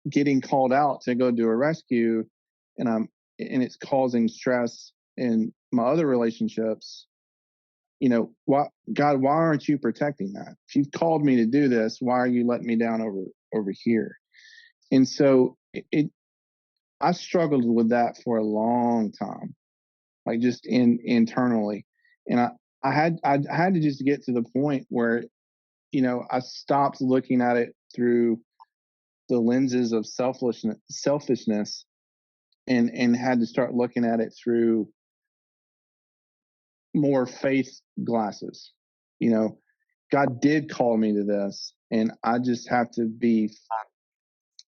getting called out to go do a rescue and it's causing stress in my other relationships, God, why aren't you protecting that? If you've called me to do this, why are you letting me down over here? And so I struggled with that for a long time, like just internally. And I had to just get to the point where, I stopped looking at it through the lenses of selfishness and had to start looking at it through more faith glasses. God did call me to this, and I just have to be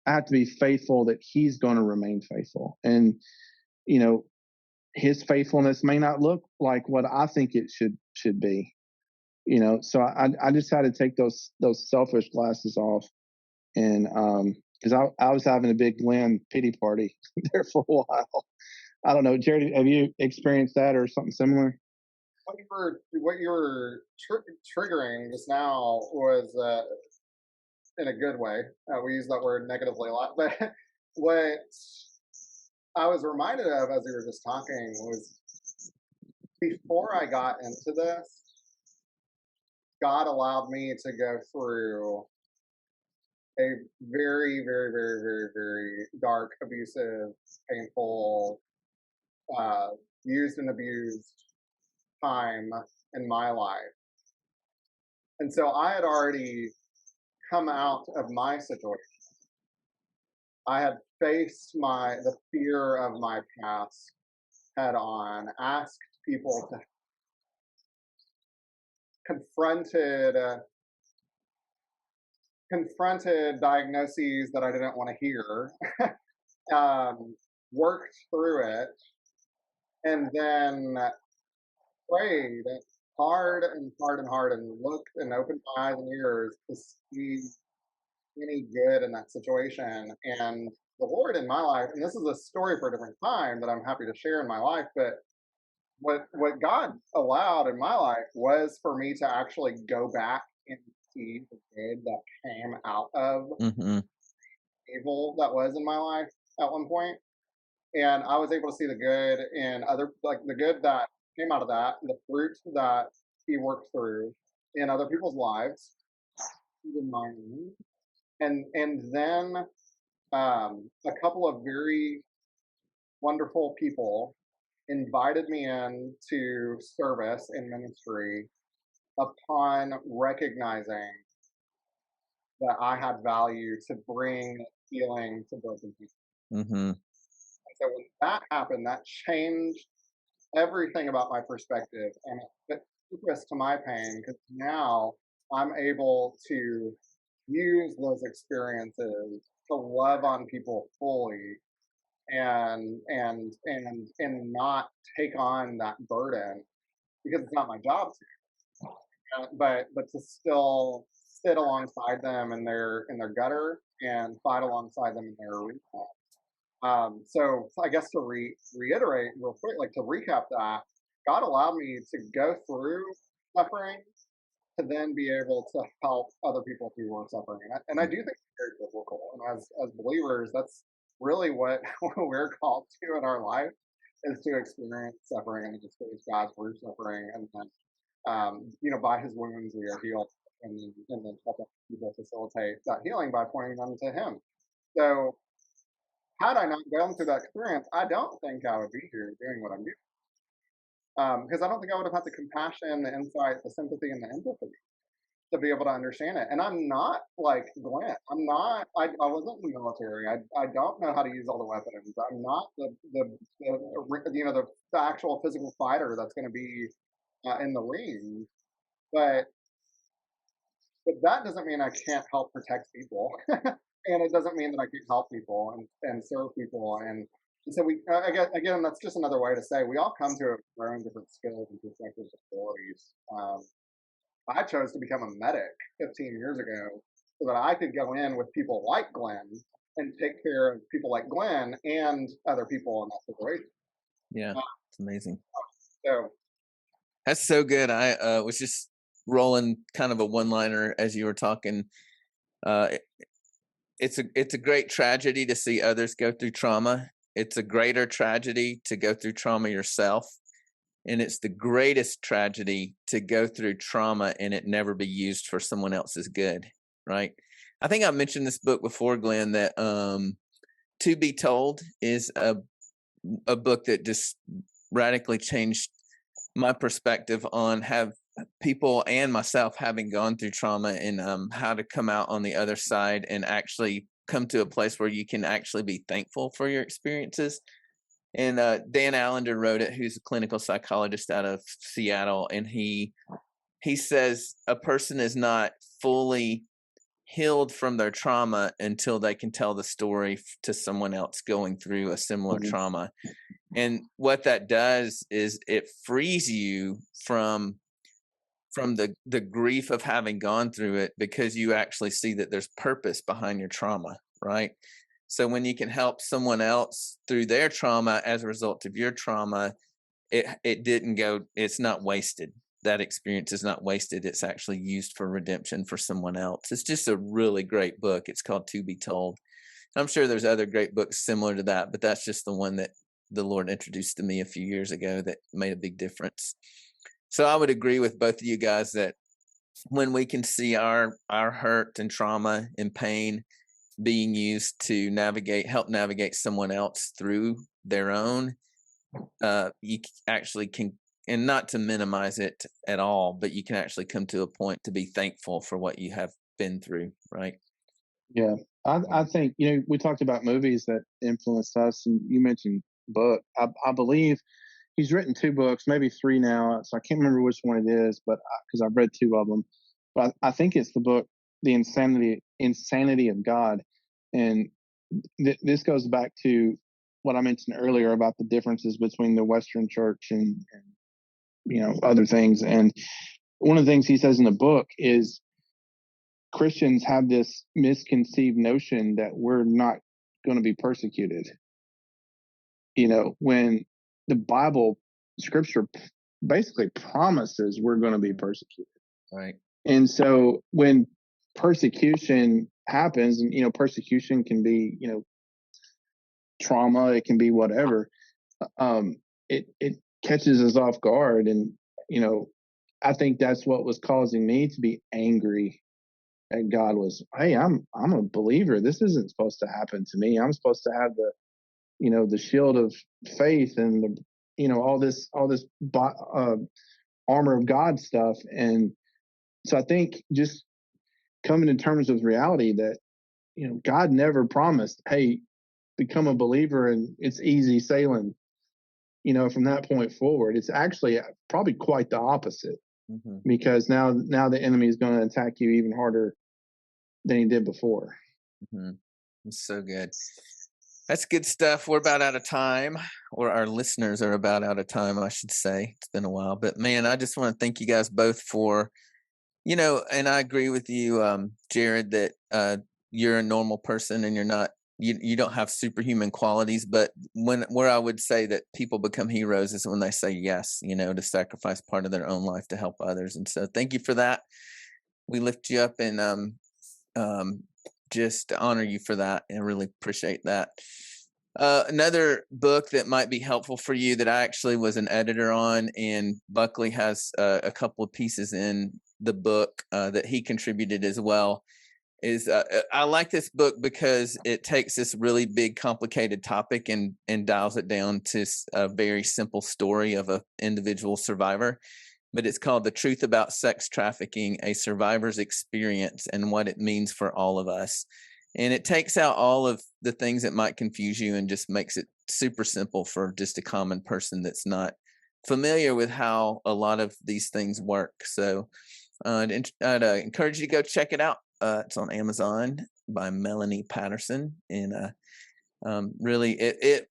faithful that He's going to remain faithful. And, His faithfulness may not look like what I think it should be. So I just had to take those selfish glasses off and because I was having a big Glenn pity party there for a while. I don't know, Jared, have you experienced that or something similar? What you were triggering just now was in a good way. We use that word negatively a lot, but what I was reminded of as we were just talking was before I got into this, God allowed me to go through a very, very, very, very, very dark, abusive, painful, used and abused time in my life. And so I had already come out of my situation. I had faced the fear of my past head on, asked people to confronted diagnoses that I didn't want to hear, worked through it, and then prayed hard and hard and hard and looked and opened my eyes and ears to see any good in that situation. And the Lord in my life, and this is a story for a different time that I'm happy to share in my life, but what God allowed in my life was for me to actually go back and see the good that came out of evil that was in my life at one point. And I was able to see the good in the good that came out of that, the fruit that he worked through in other people's lives, even mine. And then a couple of very wonderful people invited me in to service in ministry upon recognizing that I had value to bring healing to broken people. So when that happened, that changed everything about my perspective, and it put purpose to my pain because now I'm able to use those experiences to love on people fully and not take on that burden because it's not my job to, but to still sit alongside them in their gutter and fight alongside them in their arena. So I guess to reiterate real quick, like to recap that, God allowed me to go through suffering to then be able to help other people who were suffering. And I do think it's very biblical. And as believers, that's really what we're called to in our life is to experience suffering and to experience God through suffering. And then, by his wounds we are healed, and then help people facilitate that healing by pointing them to him. So had I not gone through that experience, I don't think I would be here doing what I'm doing. Because I don't think I would have had the compassion, the insight, the sympathy, and the empathy to be able to understand it. And I'm not like Glenn. I wasn't in the military. I don't know how to use all the weapons. I'm not the actual physical fighter that's going to be in the ring. But that doesn't mean I can't help protect people. And it doesn't mean that I can't help people and serve people. And so again, that's just another way to say we all come to our own different skills and perspectives and abilities. I chose to become a medic 15 years ago so that I could go in with people like Glenn and take care of people like Glenn and other people in that situation. Yeah, it's amazing. So that's so good. I was just rolling kind of a one-liner as you were talking. It's a great tragedy to see others go through trauma. It's a greater tragedy to go through trauma yourself. And it's the greatest tragedy to go through trauma and it never be used for someone else's good, right? I think I mentioned this book before, Glenn, that To Be Told is a book that just radically changed my perspective on have people and myself having gone through trauma and how to come out on the other side and actually come to a place where you can actually be thankful for your experiences. And Dan Allender wrote it, who's a clinical psychologist out of Seattle. And he says a person is not fully healed from their trauma until they can tell the story to someone else going through a similar trauma. And what that does is it frees you from the grief of having gone through it because you actually see that there's purpose behind your trauma, right? So when you can help someone else through their trauma as a result of your trauma, it's not wasted. That experience is not wasted. It's actually used for redemption for someone else. It's just a really great book. It's called To Be Told. I'm sure there's other great books similar to that, but that's just the one that the Lord introduced to me a few years ago that made a big difference. So I would agree with both of you guys that when we can see our hurt and trauma and pain being used to help navigate someone else through their own, you actually can, and not to minimize it at all, but you can actually come to a point to be thankful for what you have been through, right? Yeah. I think, we talked about movies that influenced us, and you mentioned book. I believe he's written 2 books, maybe 3 now. So I can't remember which one it is, but because I've read 2 of them, but I think it's the book, The Insanity of God. And this goes back to what I mentioned earlier about the differences between the Western church and other things. And one of the things he says in the book is Christians have this misconceived notion that we're not going to be persecuted. When the Bible, scripture basically promises we're going to be persecuted. Right. And so when persecution happens, and persecution can be, trauma, it can be whatever, it catches us off guard. And, I think that's what was causing me to be angry at God was, hey, I'm a believer. This isn't supposed to happen to me. I'm supposed to have the shield of faith and all this armor of God stuff. And so I think just coming to terms with reality that, God never promised, hey, become a believer and it's easy sailing, from that point forward. It's actually probably quite the opposite, because now the enemy is going to attack you even harder than he did before. It's so good. That's good stuff. We're about out of time, or our listeners are about out of time, I should say. It's been a while, but man, I just want to thank you guys both for, and I agree with you, Jared, that you're a normal person and you're not, you don't have superhuman qualities, but where I would say that people become heroes is when they say yes, to sacrifice part of their own life to help others. And so thank you for that. We lift you up and just honor you for that, and really appreciate that. Another book that might be helpful for you that I actually was an editor on, and Buckley has a couple of pieces in the book that he contributed as well, is I like this book because it takes this really big, complicated topic and dials it down to a very simple story of an individual survivor. But it's called The Truth About Sex Trafficking, A Survivor's Experience and What It Means for All of Us. And it takes out all of the things that might confuse you and just makes it super simple for just a common person that's not familiar with how a lot of these things work. So I'd encourage you to go check it out. It's on Amazon by Melanie Patterson. And really, it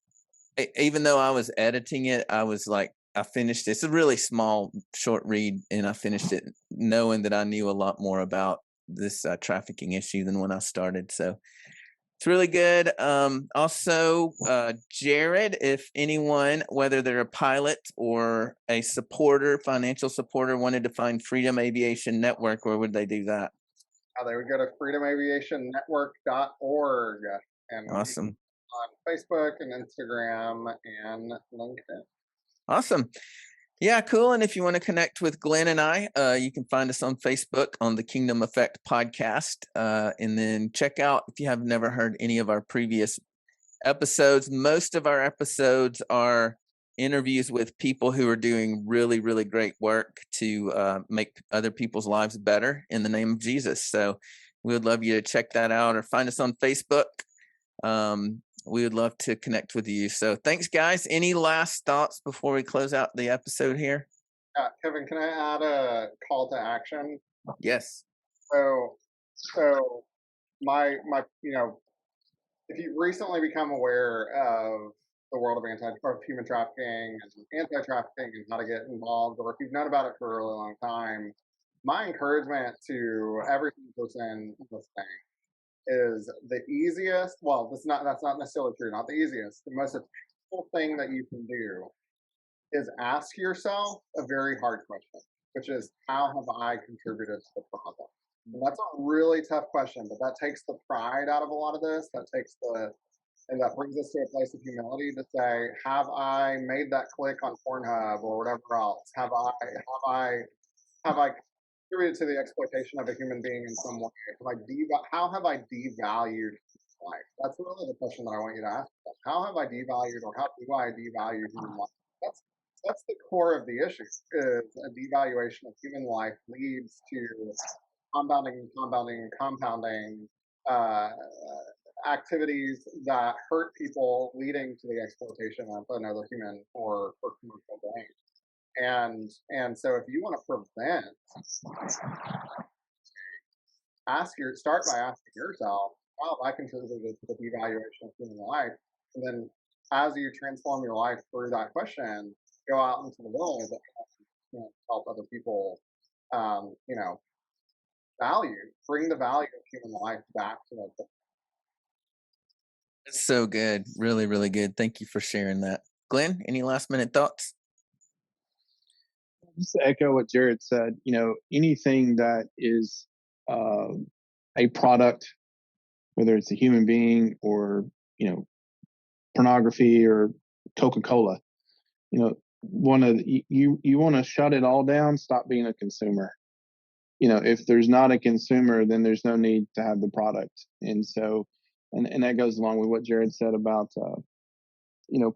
even though I was editing it, I was like, I finished it. It's a really small, short read, and I finished it knowing that I knew a lot more about this trafficking issue than when I started. So it's really good. Also, Jared, if anyone, whether they're a pilot or a supporter, financial supporter, wanted to find Freedom Aviation Network, where would they do that? They would go to freedomaviationnetwork.org and awesome. On Facebook and Instagram and LinkedIn. Awesome. Yeah, cool. And if you want to connect with Glenn and I, you can find us on Facebook on the Kingdom Effect podcast. And then check out, if you have never heard any of our previous episodes, most of our episodes are interviews with people who are doing really, really great work to make other people's lives better in the name of Jesus. So we would love you to check that out or find us on Facebook. We would love to connect with you. So thanks, guys. Any last thoughts before we close out the episode here? Kevin, can I add a call to action? Yes. So my if you've recently become aware of the world of human trafficking and anti-trafficking and how to get involved, or if you've known about it for a really long time, my encouragement to every person listening is the easiest, well, that's not necessarily true, not the easiest. The most difficult thing that you can do is ask yourself a very hard question, which is, how have I contributed to the problem? And that's a really tough question, but that takes the pride out of a lot of this. And that brings us to a place of humility to say, have I made that click on Pornhub or whatever else? Have I contributed to the exploitation of a human being in some way? How have I devalued life? That's really the question that I want you to ask yourself. How have I devalued, or how do I devalue human life? That's the core of the issue. Is a devaluation of human life leads to compounding activities that hurt people, leading to the exploitation of another human for commercial gain. And so if you want to prevent, start by asking yourself, how have I contributed to the devaluation of human life? And then as you transform your life through that question, go out into the world and help other people, bring the value of human life back to them. It's so good. Really, really good. Thank you for sharing that. Glenn, any last minute thoughts? Just to echo what Jared said, anything that is a product, whether it's a human being or, pornography or Coca-Cola, you want to shut it all down, stop being a consumer. If there's not a consumer, then there's no need to have the product. And so, and that goes along with what Jared said about,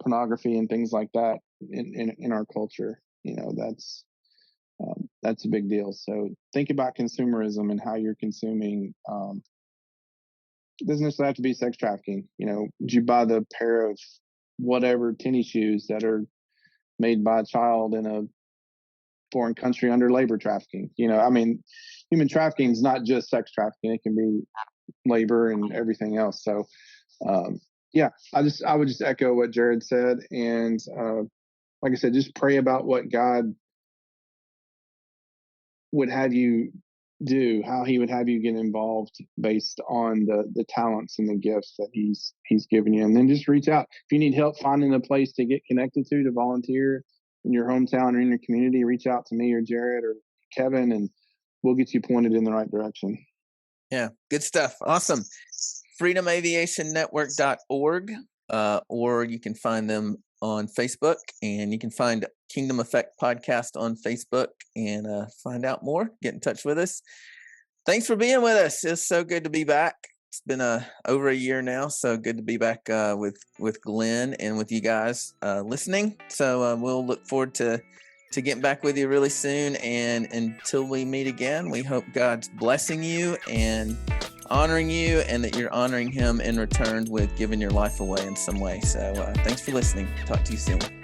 pornography and things like that in our culture. That's a big deal. So think about consumerism and how you're consuming. It doesn't necessarily have to be sex trafficking. Did you buy the pair of whatever tennis shoes that are made by a child in a foreign country under labor trafficking? Human trafficking is not just sex trafficking. It can be labor and everything else. So, I would just echo what Jared said. And like I said, just pray about what God would have you do, how he would have you get involved based on the talents and the gifts that he's given you. And then just reach out. If you need help finding a place to get connected to volunteer in your hometown or in your community, reach out to me or Jared or Kevin, and we'll get you pointed in the right direction. Yeah, good stuff. Awesome. freedomaviationnetwork.org, or you can find them on Facebook, and you can find Kingdom Effect Podcast on Facebook and find out more. Get in touch with us. Thanks for being with us. It's so good to be back. It's been over a year now, so good to be back with Glenn and with you guys listening. So we'll look forward to getting back with you really soon. And until we meet again, we hope God's blessing you and honoring you, and that you're honoring him in return with giving your life away in some way. So thanks for listening. Talk to you soon.